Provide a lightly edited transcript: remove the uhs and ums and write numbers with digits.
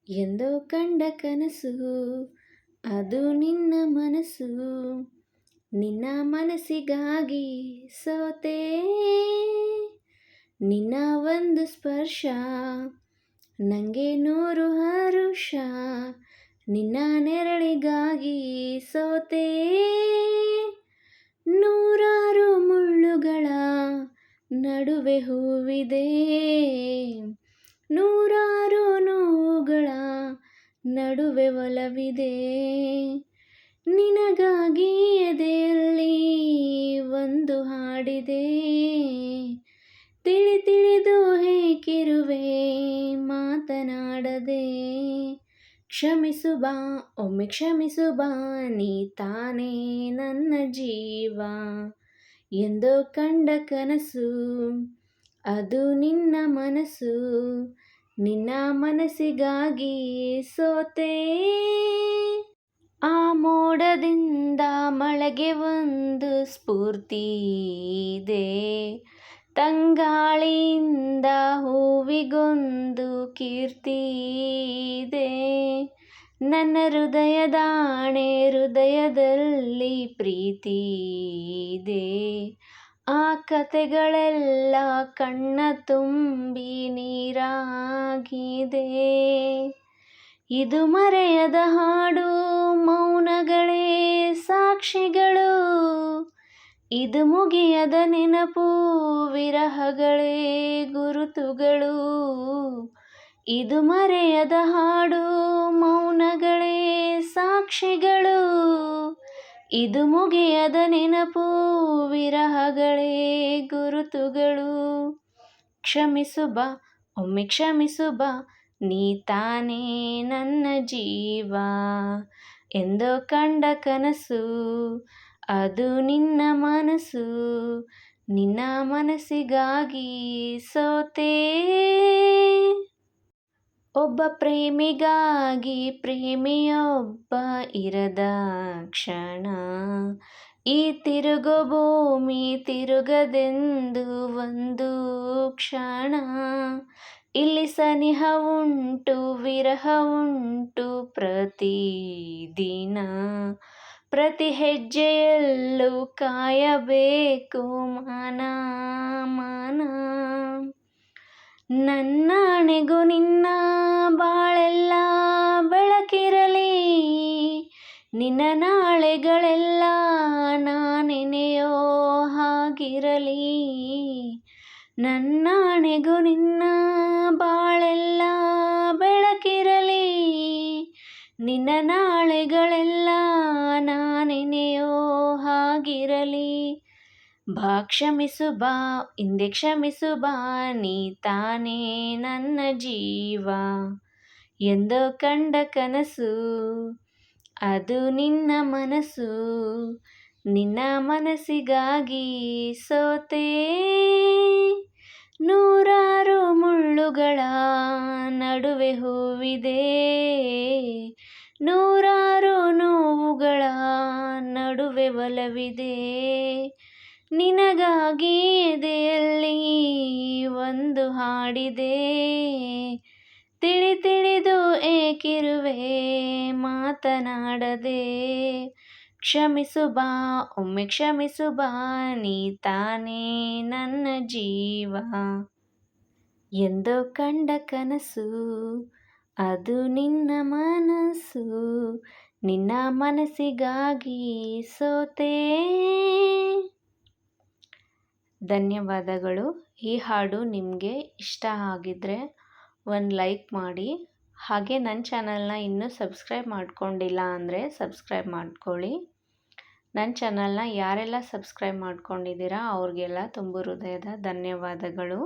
ಎಂದೋ ಕಂಡ ಕನಸು ಅದು ನಿನ್ನ ಮನಸ್ಸು, ನಿನ್ನ ಮನಸ್ಸಿಗಾಗಿ ಸೋತೆ. ನಿನ್ನ ಒಂದು ಸ್ಪರ್ಶ ನನಗೆ ನೂರು ಹರುಷ, ನಿನ್ನ ನೆರಳಿಗಾಗಿ ಸೋತೆ. ನೂರಾರು ಮುಳ್ಳುಗಳ ನಡುವೆ ಹೂವಿದೆ, ನೂರಾರು ನೋವುಗಳ ನಡುವೆ ಒಲವಿದೆ. ನಿನಗಾಗಿ ಎದೆಯಲ್ಲಿ ಒಂದು ಹಾಡಿದೆ, ತಿಳಿದು ಹೇಗಿರುವೆ ಮಾತನಾಡದೆ. ಕ್ಷಮಿಸು ಬಾ, ಒಮ್ಮೆ ಕ್ಷಮಿಸು ಬಾ, ನೀ ತಾನೇ ನನ್ನ ಜೀವ. ಎಂದೋ ಕಂಡ ಕನಸು ಅದು ನಿನ್ನ ಮನಸ್ಸು, ನಿನ್ನ ಮನಸ್ಸಿಗಾಗಿ ಸೋತೆ. ಆ ಮೋಡದಿಂದ ಮಳೆಗೆ ಒಂದು ಸ್ಫೂರ್ತಿ ಇದೆ, ತಂಗಾಳಿಯಿಂದ ಹೂವಿಗೊಂದು ಕೀರ್ತಿ ಇದೆ. ನನ್ನ ಹೃದಯದಾಣೆ, ಹೃದಯದಲ್ಲಿ ಪ್ರೀತಿ ಇದೆ. ಆ ಕಥೆಗಳೆಲ್ಲ ಕಣ್ಣ ತುಂಬಿ ನೀರಾಗಿದೆ. ಇದು ಮರೆಯದ ಹಾಡು, ಮೌನಗಳೇ ಸಾಕ್ಷಿಗಳು. ಇದು ಮುಗಿಯದ ನೆನಪು, ವಿರಹಗಳೇ ಗುರುತುಗಳು. ಇದು ಮರೆಯದ ಹಾಡು, ಮೌನಗಳೇ ಸಾಕ್ಷಿಗಳು. ಇದು ಮುಗಿಯದ ನೆನಪು, ವಿರಹಗಳೇ ಗುರುತುಗಳು. ಕ್ಷಮಿಸು ಬಾ, ಒಮ್ಮೆ ಕ್ಷಮಿಸು ಬಾ, ನೀ ತಾನೇ ನನ್ನ ಜೀವ. ಎಂದೋ ಕಂಡ ಕನಸು ಅದು ನಿನ್ನ ಮನಸ್ಸು, ನಿನ್ನ ಮನಸ್ಸಿಗಾಗಿ ಸೋತೆ. ಒಬ್ಬ ಪ್ರೇಮಿಗಾಗಿ ಪ್ರೇಮಿಯೊಬ್ಬ ಇರದ ಕ್ಷಣ, ಈ ತಿರುಗೋ ಭೂಮಿ ತಿರುಗದೆಂದು ಒಂದು ಕ್ಷಣ. ಇಲ್ಲಿ ಸನಿಹ ಉಂಟು, ವಿರಹ ಉಂಟು ಪ್ರತಿದಿನ. ಪ್ರತಿ ಹೆಜ್ಜೆಯಲ್ಲೂ ಕಾಯಬೇಕು ಮನ. ನನ್ನಾಣೆಗೂ ನಿನ್ನ ಬಾಳೆಲ್ಲ ಬೆಳಕಿರಲಿ, ನಿನ್ನ ನಾಳೆಗಳೆಲ್ಲ ನಾನೆನೆಯೋ ಹಾಗಿರಲಿ. ನನ್ನಾಣೆಗೂ ನಿನ್ನ ಬಾಳೆಲ್ಲ ಬೆಳಕಿರಲಿ, ನಿನ್ನ ನಾಳೆಗಳೆಲ್ಲ ನಾನೆನೆಯೋ ಹಾಗಿರಲಿ. ಬಾ ಕ್ಷಮಿಸು ಬಾ, ಹಿಂದೆ ಕ್ಷಮಿಸು ಬಾ, ನೀ ತಾನೇ ನನ್ನ ಜೀವ. ಎಂದೋ ಕಂಡ ಕನಸು ಅದು ನಿನ್ನ ಮನಸ್ಸು, ನಿನ್ನ ಮನಸ್ಸಿಗಾಗಿ ಸೋತೆ. ನೂರಾರು ಮುಳ್ಳುಗಳ ನಡುವೆ ಹೂವಿದೆ, ನೂರಾರು ನೋವುಗಳ ನಡುವೆ ಒಲವಿದೆ. ನಿನಗಾಗಿ ಎದೆಯಲ್ಲಿ ಒಂದು ಹಾಡಿದೆ, ತಿಳಿದು ಏಕಿರುವೆ ಮಾತನಾಡದೆ. ಕ್ಷಮಿಸು ಬಾ, ಒಮ್ಮೆ ಕ್ಷಮಿಸು ಬಾ, ನೀ ತಾನೇ ನನ್ನ ಜೀವ. ಎಂದೋ ಕಂಡ ಕನಸು ಅದು ನಿನ್ನ ಮನಸ್ಸು, ನಿನ್ನ ಮನಸ್ಸಿಗಾಗಿ ಸೋತೆ. ಧನ್ಯವಾದಗಳು. ಈ ಹಾಡು ನಿಮಗೆ ಇಷ್ಟ ಆಗಿದ್ದರೆ ಒಂದು ಲೈಕ್ ಮಾಡಿ. ಹಾಗೆ ನನ್ನ ಚಾನಲ್ನ ಇನ್ನೂ ಸಬ್ಸ್ಕ್ರೈಬ್ ಮಾಡ್ಕೊಂಡಿಲ್ಲ ಅಂದರೆ ಸಬ್ಸ್ಕ್ರೈಬ್ ಮಾಡ್ಕೊಳ್ಳಿ. ನನ್ನ ಚಾನಲ್ನ ಯಾರೆಲ್ಲ ಸಬ್ಸ್ಕ್ರೈಬ್ ಮಾಡ್ಕೊಂಡಿದ್ದೀರಾ ಅವ್ರಿಗೆಲ್ಲ ತುಂಬ ಹೃದಯದ ಧನ್ಯವಾದಗಳು.